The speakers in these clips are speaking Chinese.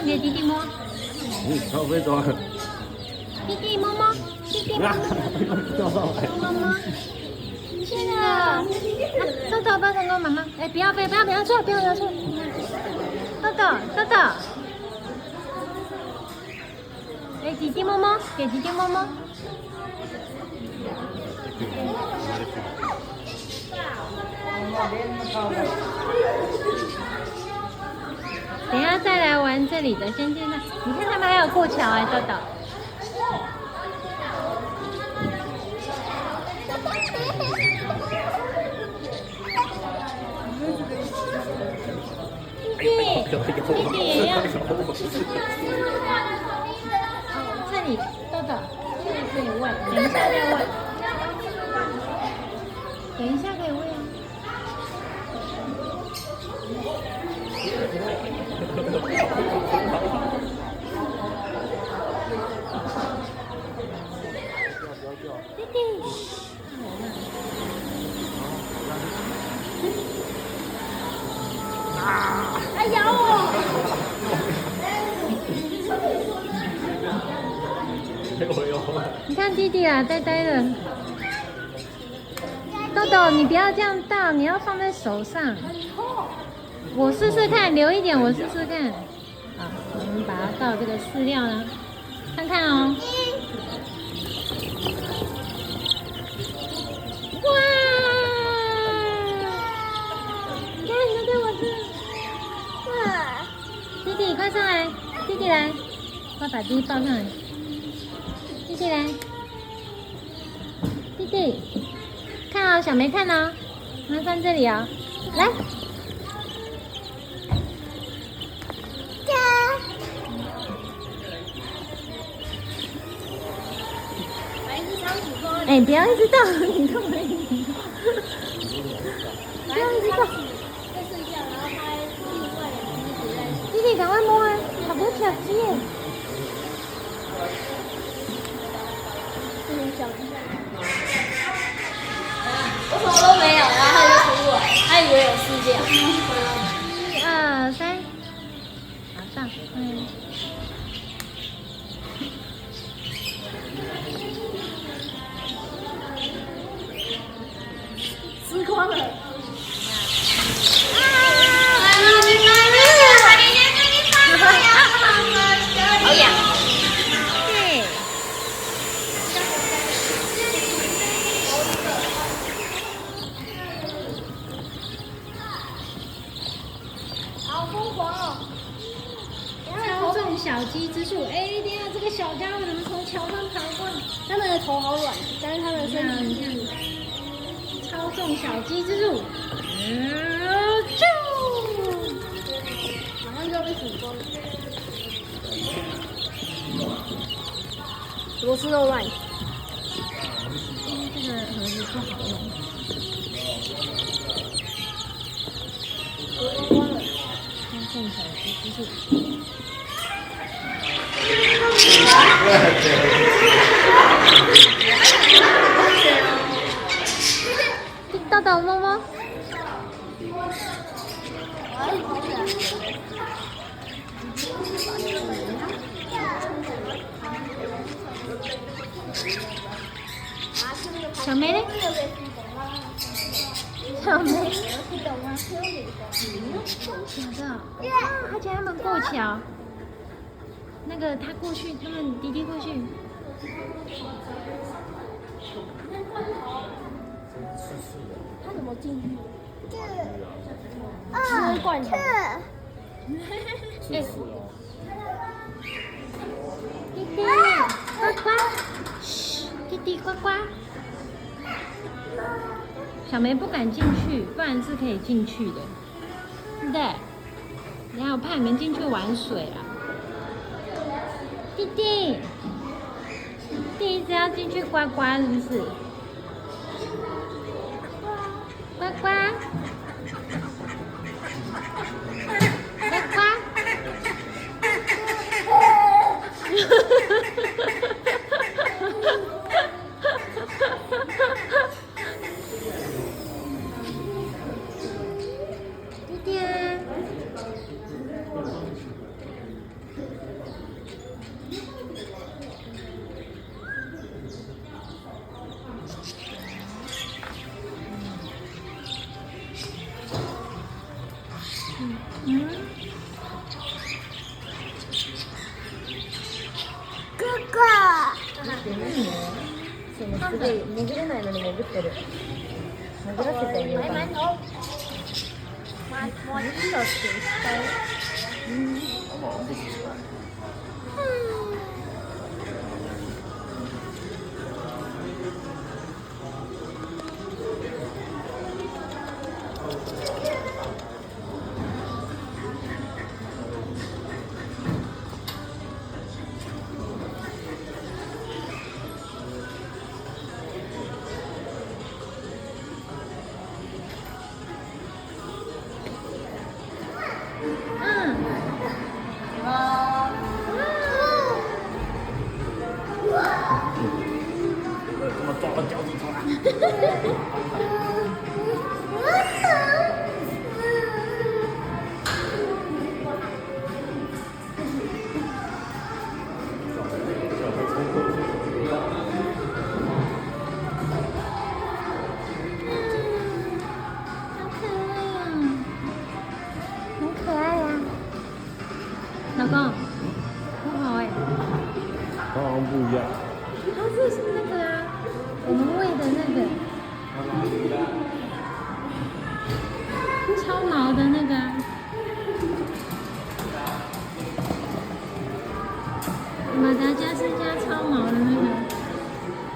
看给弟弟摸。他会抓。弟弟摸摸，弟弟摸摸，摸摸。是的。豆豆抱成功，妈妈。哎，不要飞，不要错，不要错。豆豆。哎，弟弟摸摸，给弟弟摸摸。等一下再来玩这里的，先进来。你看他们还有过桥哎，豆豆。弟弟也要。这里豆豆，这里可以喂，等一下再喂。等一下可以喂啊。弟弟，哎咬我！你看弟弟啊，呆呆的。豆豆，你不要这样倒，你要放在手上。我试试看，留一点，我试试看。好，我们把它倒这个饲料呢，看看哦。哇！你看，你对我是。弟弟，快上来！弟弟来，我把弟弟抱上来。弟弟来，弟弟，看哦，小梅看哦，妈放这里哦，来。哎，不要一直倒，你干嘛一直倒？不要一直倒。再试一下，然后它另外两只一直在。弟弟，赶快摸啊！好多小鸡耶！我什么都没有，然后他就出来，他以为有事件。1、2、3，好上，吃光了。好痒。对。好疯狂哦！操纵小鸡之术，哎，等一下这个小家伙怎么从桥上爬过来？他们的头好软，但是他们的身体你看，操纵小鸡之术，啾！马上就要被煮光了。螺丝都乱。这个盒子不好用。操纵小鸡之术。豆豆摸摸。小梅呢？小梅，而且他们过桥，那个他过去，他们弟弟过去。他怎么进去？吃罐头。弟弟，呱呱，嘘，弟弟呱呱。小梅不敢进去，不然是可以进去的，对不对？然后我怕你们进去玩水啊。弟弟，弟一直要进去呱呱，是不是？呱呱，呱呱。弟弟啊，すごい潜れないのに潜ってる。潜らせてあげようかな。怎么抓到脚趾头？老公，不好哎，它好像不一样。它是那个啊，我们喂的那个超毛的那个啊，马达加斯加超毛的那个，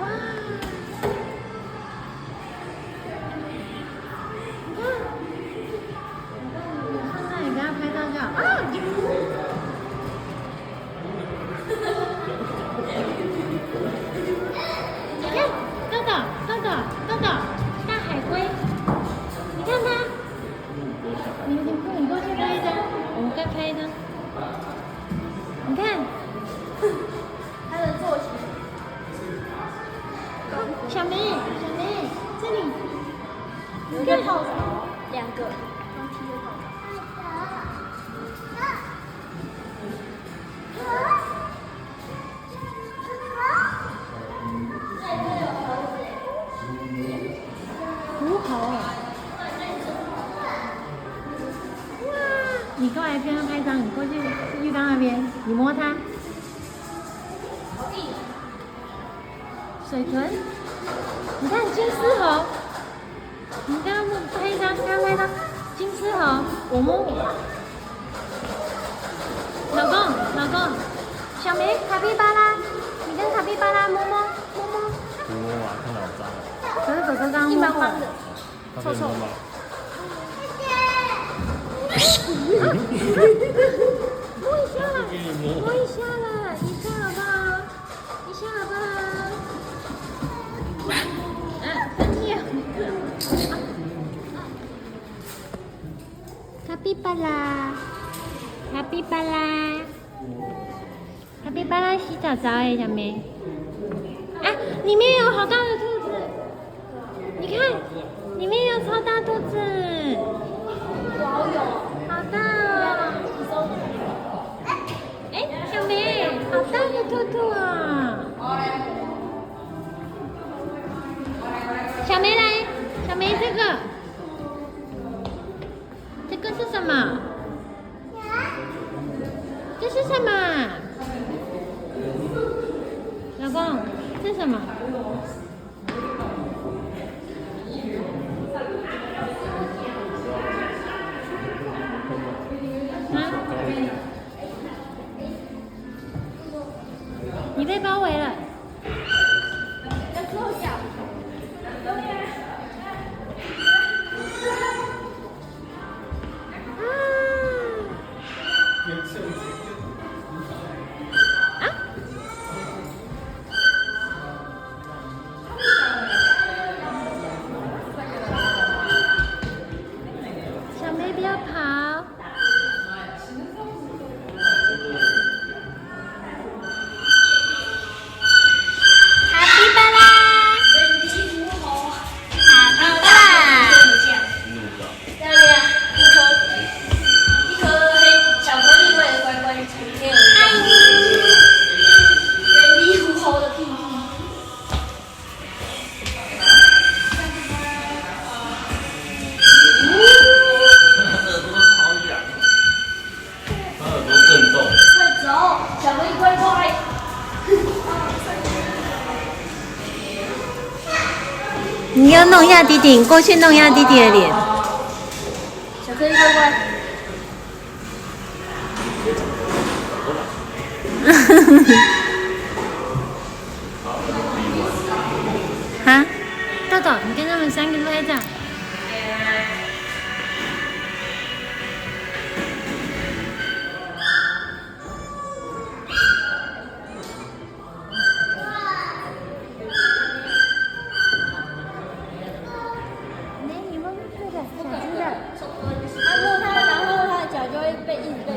哇！你看，放那里给它拍照就好啊！大海龟，你看它，你过去拍一张，我们再拍一张。你看，它的坐骑，小梅，这里，有一个泡澡，2个，刚踢的泡澡。虎口，哇！你过来跟他拍张，你过去浴缸那边，你摸它。水豚，你看金丝猴，你跟他拍一张，跟他拍一张金丝猴，我摸。老公，小梅卡皮巴拉，你跟卡皮巴拉摸。不摸嘛，看好脏。可是哥哥刚刚硬摸过邦邦的，臭臭吗？摸一下了，一下好不好？一下好不好？生气了。卡皮巴拉洗澡澡哎，小梅。啊，里面有好大的兔子，你看，里面有超大兔子，好有，好大哦！哎，小梅，好大的兔兔啊！小梅来，小梅这个是什么？这是什么？老公，这是什么？啊？你被包围了。小梅不要跑。卡皮巴拉，对呀，一颗黑巧克力味的乖乖给我人力虎猴的屁屁。快走，巧克力乖乖。你要弄一下弟弟，你过去弄一下弟弟的脸。巧克力乖乖。哈，豆豆，你跟他们3个都拍照。他的脚就会被一直被。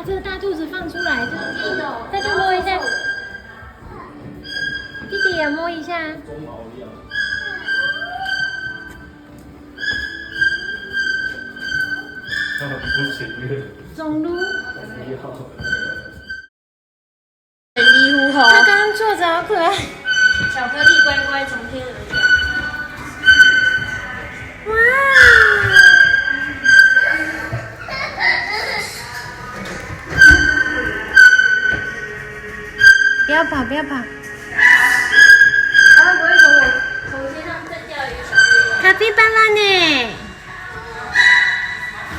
这个大兔子放出来，再去摸一下，弟弟也摸一下。不行，中路。礼物盒。他刚刚坐着好可爱。巧克力乖乖从天而降。哇！不要跑，不要跑！他会不会从我头身上再掉一个小月亮？卡皮巴拉呢？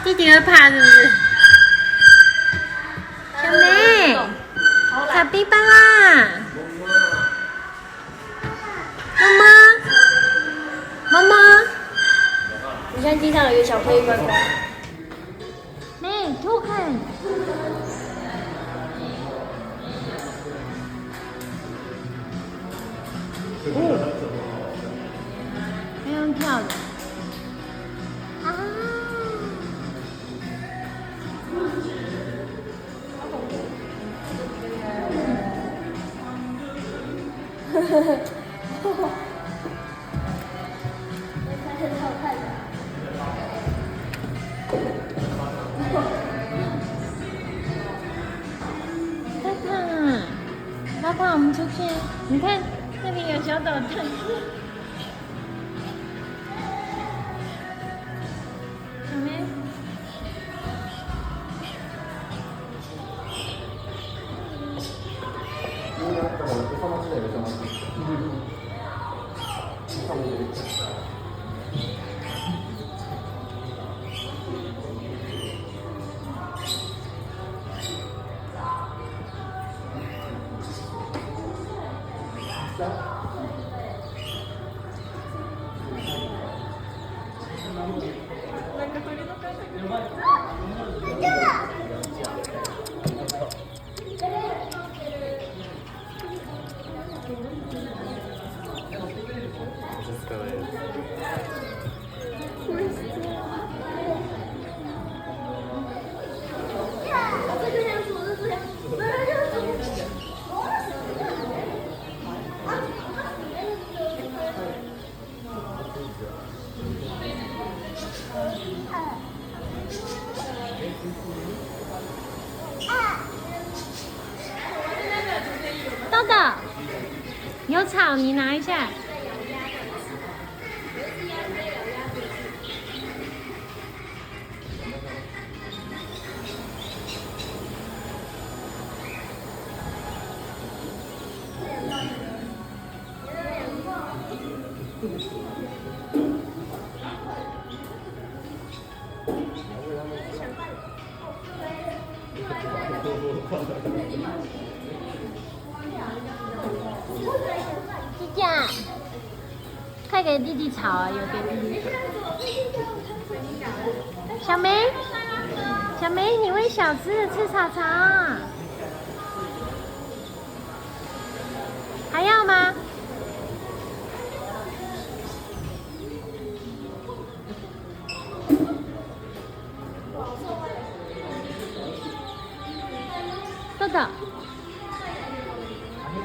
弟弟会怕是不是？小妹，卡皮巴拉，妈妈，你看地上有一个巧克力乖乖。妹，偷看。还用跳的啊！呵呵呵，很好看的。爸爸，我们出去，你看那里有小导弹。小妹，放到这里了，放这里。豆豆，有草你拿一下。鸡架。给弟弟炒啊，有给弟弟炒。小梅，小梅，你喂小只的吃草草啊？还要吗？豆豆，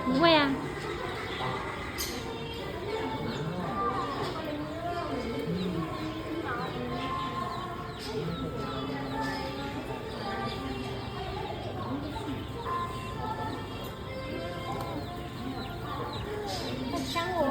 你喂啊？抢我！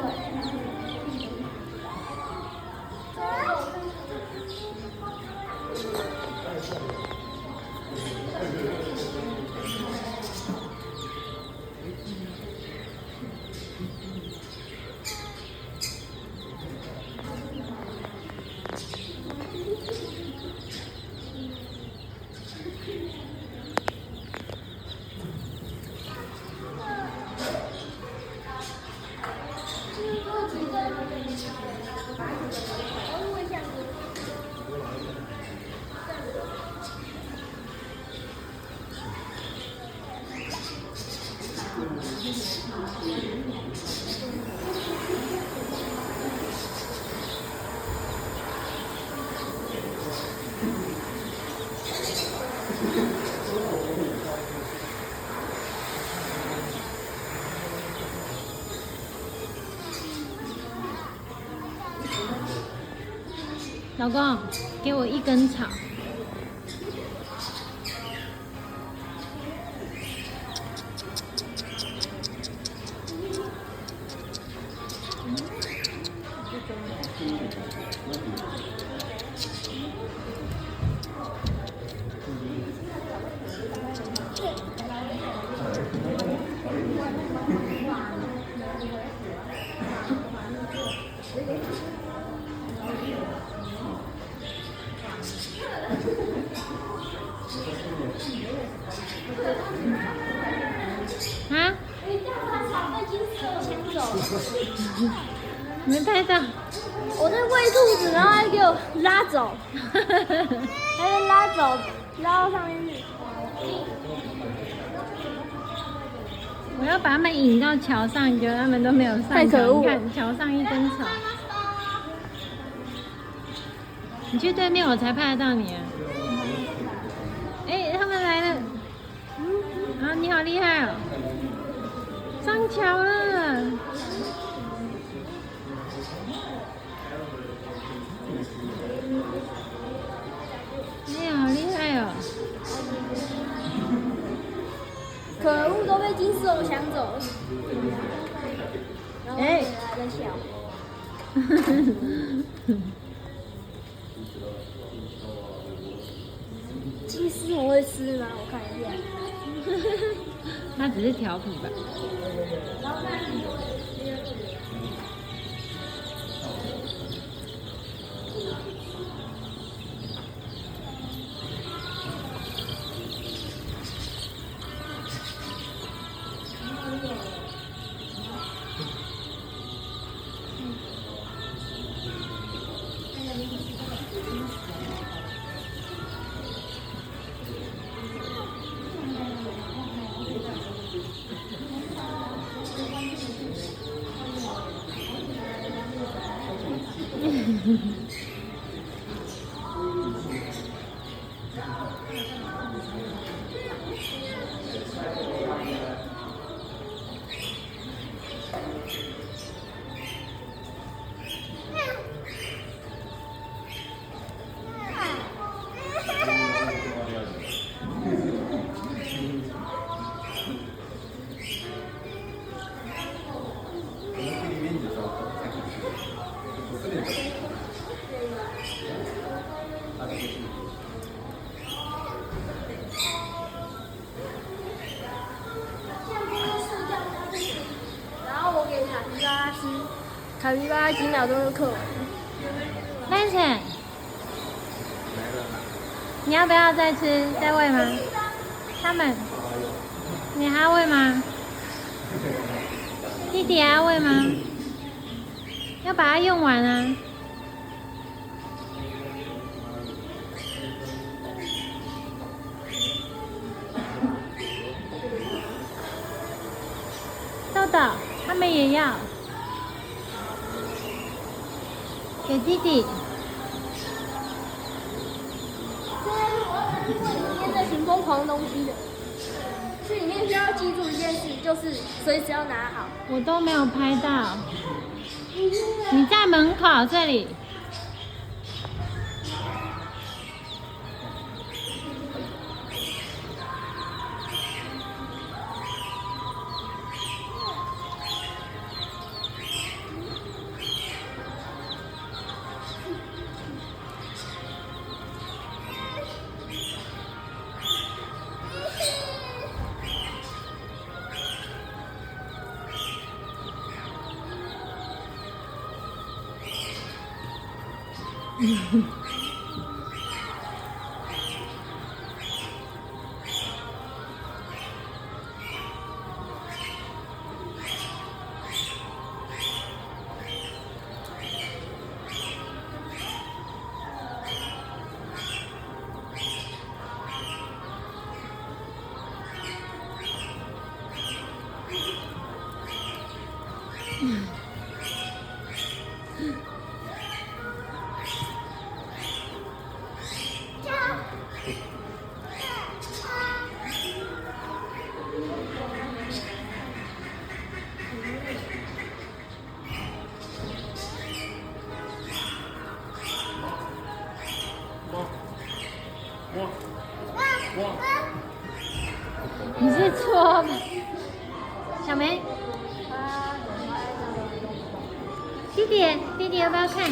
老公，给我一根草。啊？没拍到。我在喂兔子，然后他给我拉走，他就拉走，拉到上面去。我要把他们引到桥上，结果他们都没有上桥。太可恶了你看桥上一根草，你去对面我才拍得到你啊！哎，他们来了，啊，你好厉害哦！上桥了。你好厉害哦！可恶，都被金丝龙抢走了。然后哎还在笑。金丝龙会吃吗？我看一下。他只是调皮吧？然后我给卡皮巴拉吃，卡皮巴拉几秒钟就嗑完了。蓝晨，你要不要再吃？再喂吗？他们，你还要喂吗？弟弟还要喂吗？要把它用完啊！豆豆，他们也要给弟弟。现在是我要来问里面那群疯狂的东西的。去里面需要记住一件事，就是随时要拿好。我都没有拍到。你在门口这里。你是搓吗？小梅，弟弟要不要看？